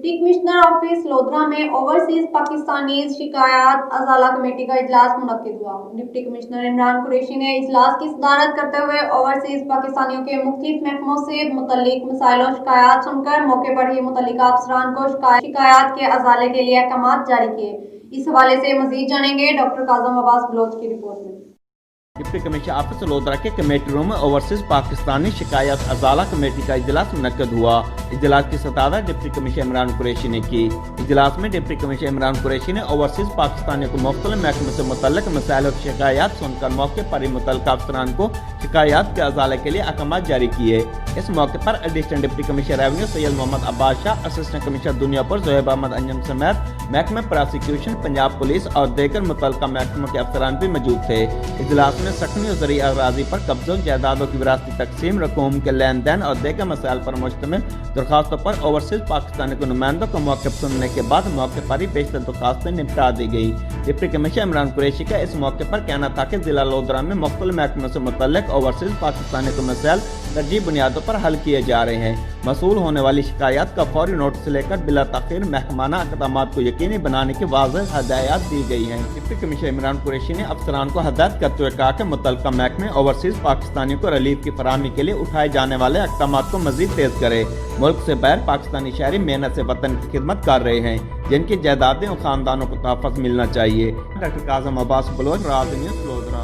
Deputy commissioner office lodhra में overseas Pakistani शिकायत अजाला committee का इजलास मुनक्किद हुआ। डिप्टी कमिश्नर इमरान कुरैशी ने इजलास की सदारत करते हुए ओवरसीज पाकिस्तानियों के मुख्तलिफ महकमों से मुतल्लिक मसाइल और शिकायत सुनकर मौके पर ही मुतल्लिका अफसरान को शिकायत के अजाले के लिए अहकाम जारी किए। इस हवाले से मजीद जानेंगे डॉक्टर काजम अब्बास बलोच की रिपोर्ट में। डिप्टी कमिश्नर ऑफिस लोधरा के कमेटी रूम में ओवरसीज पाकिस्तानी शिकायत अजाला कमेटी का इजलास मुनक्किद हुआ। इजलास की सदारत डिप्टी कमिश्नर इमरान कुरैशी ने की। इजलास में डिप्टी कमिश्नर इमरान कुरैशी ने ओवरसीज पाकिस्तानियों को मुख्तलिफ महकमों से मुतल्लिक मसाइल और शिकायत सुनकर मौके पर ही मुतल्लिका अफसरान को शिकायत के अजाले के लिए अहकाम जारी किए। इस मौके पर additional deputy commissioner revenue Syed Mohammad Abbas Shah, assistant commissioner Duniyapur Zohaib Ahmed Anjum समेत महकमे प्रोसिक्यूशन, पंजाब पुलिस और देगर मुतल्लिका महकमों के अफसरान भी मौजूद थे। इजलास में सकनी और ज़रिया अराज़ी पर कब्जों, जायदादों की विरासती तकसीम, रकूम के लेन देन और देगर मसाइल पर मुश्तमिल दरखास्तों पर ओवरसीज पाकिस्तानी के नुमाइंदों को मौके पर सुनने के बाद मौके पर ही बेशतर दरखास्तें निपटा दी गई। डिप्टी कमिश्नर इमरान कुरैशी का इस मौके पर कहना था कि जिला लोधरा में मुख्तलिफ महकमों से मुतल्लिक ओवरसीज पाकिस्तानी के मसाइल तरजीह बुनियादों पर हल किए जा रहे हैं। मसूल होने वाली शिकायत का फौरी नोटिस लेकर बिला ताखीर महकमाना इक़दामात को यकीनी बनाने की वाज़ेह हदायत दी गई हैं। डिप्टी कमिश्नर इमरान कुरैशी ने अफसरान को हदायत करते हुए कहा कि मुतल्लिका महकमे ओवरसीज पाकिस्तानियों को रिलीफ की फराहमी के लिए उठाए जाने वाले इक़दामात को मजीद तेज करे। मुल्क से बाहर पाकिस्तानी शहरी मेहनत से वतन की खिदमत कर रहे हैं, जिनकी जायदादें और खानदानों को तहफ़्फ़ुज़ मिलना चाहिए। डॉक्टर काज़म अब्बास बलोच, राज न्यूज़, लोधरा।